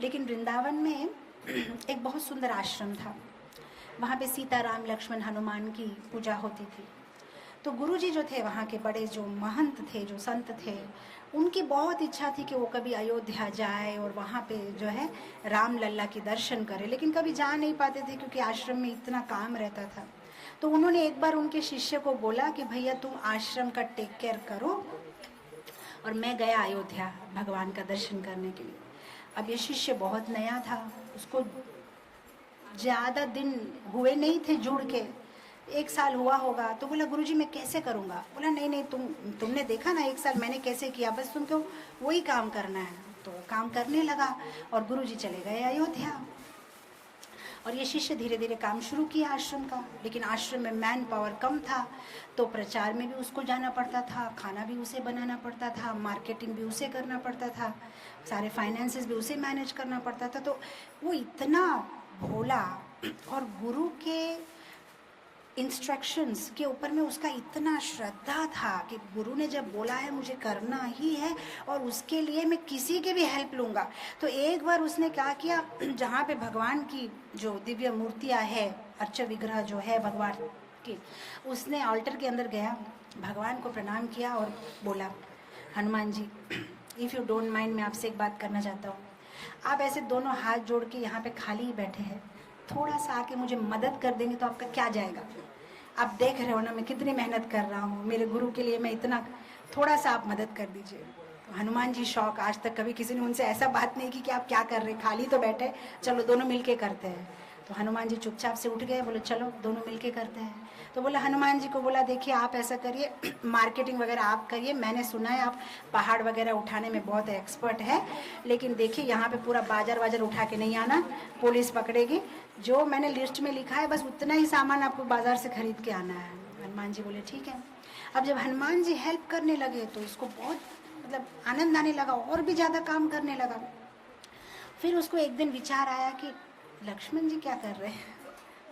लेकिन वृंदावन में एक बहुत सुंदर आश्रम था। वहाँ पे सीता, राम, लक्ष्मण, हनुमान की पूजा होती थी। तो गुरुजी जो थे वहाँ के बड़े जो महंत थे, जो संत थे, उनकी बहुत इच्छा थी कि वो कभी अयोध्या जाए और वहाँ पे जो है राम लल्ला के दर्शन करे, लेकिन कभी जा नहीं पाते थे क्योंकि आश्रम में इतना काम रहता था। तो उन्होंने एक बार उनके शिष्य को बोला कि भैया तुम आश्रम का टेक केयर करो और मैं गया अयोध्या भगवान का दर्शन करने के लिए। अब ये शिष्य बहुत नया था, उसको ज़्यादा दिन हुए नहीं थे जुड़ के, 1 साल हुआ होगा। तो बोला गुरुजी मैं कैसे करूँगा? बोला नहीं नहीं, तुमने देखा ना 1 साल मैंने कैसे किया, बस तुमको वही काम करना है। तो काम करने लगा और गुरुजी चले गए अयोध्या। और ये शिष्य धीरे धीरे काम शुरू किया आश्रम का, लेकिन आश्रम में मैन पावर कम था, तो प्रचार में भी उसको जाना पड़ता था, खाना भी उसे बनाना पड़ता था, मार्केटिंग भी उसे करना पड़ता था, सारे फाइनेंसेस भी उसे मैनेज करना पड़ता था। तो वो इतना भोला और गुरु के इंस्ट्रक्शंस के ऊपर में उसका इतना श्रद्धा था कि गुरु ने जब बोला है मुझे करना ही है और उसके लिए मैं किसी की भी हेल्प लूँगा। तो एक बार उसने क्या किया, जहाँ पे भगवान की जो दिव्य मूर्तियाँ है, अर्च विग्रह जो है भगवान की, उसने ऑल्टर के अंदर गया, भगवान को प्रणाम किया और बोला Hanuman ji if you don't mind, मैं आपसे एक बात करना चाहता हूँ। आप ऐसे दोनों हाथ जोड़ के यहाँ पे खाली ही बैठे हैं, थोड़ा सा आके मुझे मदद कर देंगे तो आपका क्या जाएगा? आप देख रहे हो ना मैं कितनी मेहनत कर रहा हूँ मेरे गुरु के लिए, मैं इतना, थोड़ा सा आप मदद कर दीजिए। तो हनुमान जी शौक, आज तक कभी किसी ने उनसे ऐसा बात नहीं की कि आप क्या कर रहे हैं, खाली तो बैठे, चलो दोनों मिलके करते हैं। तो हनुमान जी चुपचाप से उठ गए, बोले चलो दोनों मिलके करते हैं। तो बोला हनुमान जी को बोला देखिए आप ऐसा करिए, मार्केटिंग वगैरह आप करिए, मैंने सुना है आप पहाड़ वगैरह उठाने में बहुत एक्सपर्ट है, लेकिन देखिए यहाँ पे पूरा बाजार वाजार उठा के नहीं आना, पुलिस पकड़ेगी। जो मैंने लिस्ट में लिखा है बस उतना ही सामान आपको बाजार से खरीद के आना है। हनुमान जी बोले ठीक है। अब जब हनुमान जी हेल्प करने लगे तो उसको बहुत मतलब आनंद आने लगा, और भी ज़्यादा काम करने लगा। फिर उसको एक दिन विचार आया कि लक्ष्मण जी क्या कर रहे हैं,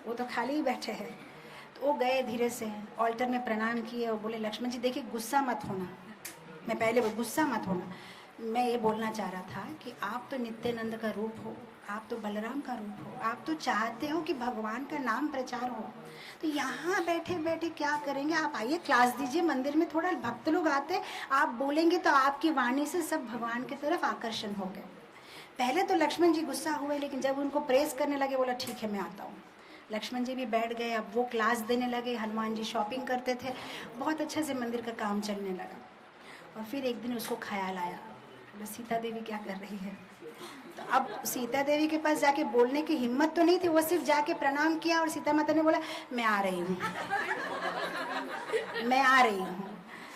वो तो खाली ही बैठे हैं। तो वो गए धीरे से ऑल्टर में प्रणाम किए और बोले लक्ष्मण जी देखिए गुस्सा मत होना, मैं पहले गुस्सा मत होना, मैं ये बोलना चाह रहा था कि आप तो नित्यानंद का रूप हो, आप तो बलराम का रूप हो, आप तो चाहते हो कि भगवान का नाम प्रचार हो, तो यहाँ बैठे बैठे क्या करेंगे? आप आइए क्लास दीजिए, मंदिर में थोड़ा भक्त लोग आते, आप बोलेंगे तो आपकी वाणी से सब भगवान की तरफ आकर्षण हो गए। पहले तो लक्ष्मण जी गुस्सा हुए, लेकिन जब उनको प्रेस करने लगे बोला ठीक है मैं आता हूँ। लक्ष्मण जी भी बैठ गए, अब वो क्लास देने लगे, हनुमान जी शॉपिंग करते थे, बहुत अच्छे से मंदिर का काम चलने लगा। और फिर एक दिन उसको ख्याल आया, सीता देवी क्या कर रही है? तो अब सीता देवी के पास जाके बोलने की हिम्मत तो नहीं थी, वो सिर्फ जाके प्रणाम किया और सीता माता ने बोला मैं आ रही हूँ, मैं आ रही हूँ,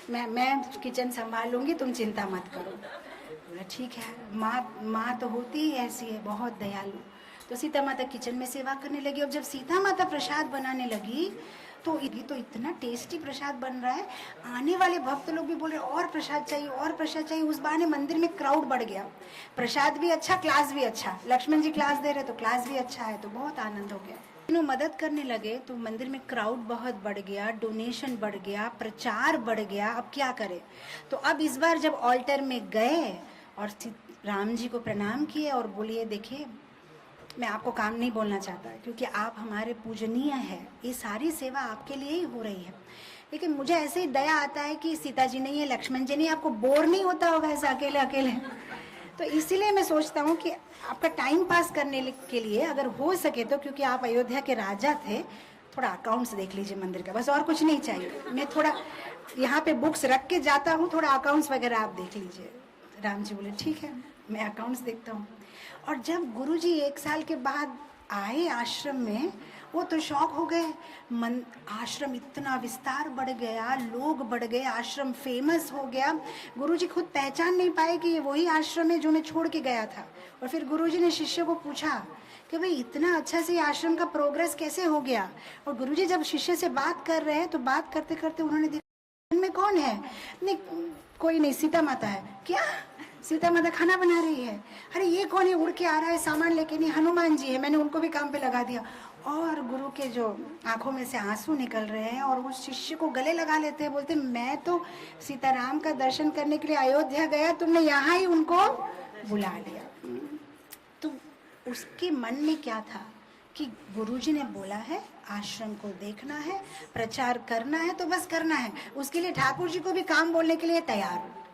मैं किचन संभाल लूँगी, तुम चिंता मत करो। बोला ठीक है, माँ तो होती ही ऐसी है, बहुत दयालु। तो सीता माता किचन में सेवा करने लगी। और जब सीता माता प्रसाद बनाने लगी तो ये तो इतना टेस्टी प्रसाद बन रहा है, आने वाले भक्त लोग भी बोल रहे और प्रसाद चाहिए और प्रसाद चाहिए। उस बहाने मंदिर में क्राउड बढ़ गया, प्रसाद भी अच्छा, क्लास भी अच्छा, लक्ष्मण जी क्लास दे रहे तो क्लास भी अच्छा है, तो बहुत आनंद हो गया। तीनों मदद करने लगे तो मंदिर में क्राउड बहुत बढ़ गया, डोनेशन बढ़ गया, प्रचार बढ़ गया। अब क्या करें? तो अब इस बार जब ऑल्टर में गए और राम जी को प्रणाम किए और बोलिए देखिए मैं आपको काम नहीं बोलना चाहता क्योंकि आप हमारे पूजनीय हैं, ये सारी सेवा आपके लिए ही हो रही है, लेकिन मुझे ऐसे ही दया आता है कि सीता जी नहीं है, लक्ष्मण जी नहीं, आपको बोर नहीं होता होगा ऐसे अकेले अकेले, तो इसीलिए मैं सोचता हूँ कि आपका टाइम पास करने के लिए अगर हो सके तो, क्योंकि आप अयोध्या के राजा थे, थोड़ा अकाउंट्स देख लीजिए मंदिर का, बस और कुछ नहीं चाहिए। मैं थोड़ा यहाँ पे बुक्स रख के जाता हूँ, थोड़ा अकाउंट्स वगैरह आप देख लीजिए। राम जी बोले ठीक है मैं अकाउंट्स देखता हूँ। और जब गुरुजी 1 साल के बाद आए आश्रम में, वो तो शौक हो गए, आश्रम इतना विस्तार बढ़ गया, लोग बढ़ गए, आश्रम फेमस हो गया। गुरुजी खुद पहचान नहीं पाए कि ये वही आश्रम है जो मैं छोड़ के गया था। और फिर गुरुजी ने शिष्य को पूछा कि भाई इतना अच्छा से आश्रम का प्रोग्रेस कैसे हो गया? और गुरुजी जब शिष्य से बात कर रहे हैं तो बात करते करते उन्होंने देखा में कौन है? नहीं कोई नहीं, सीता माता है। क्या? सीता माता खाना बना रही है? अरे ये कौन है उड़ के आ रहा है सामान लेके? नहीं हनुमान जी है, मैंने उनको भी काम पे लगा दिया। और गुरु के जो आंखों में से आंसू निकल रहे हैं और वो शिष्य को गले लगा लेते हैं, बोलते मैं तो सीताराम का दर्शन करने के लिए अयोध्या गया, तुमने यहाँ ही उनको बुला लिया। उसके मन में क्या था कि गुरुजी ने बोला है आश्रम को देखना है, प्रचार करना है, तो बस करना है। उसके लिए ठाकुर जी को भी काम बोलने के लिए तैयार हूँ।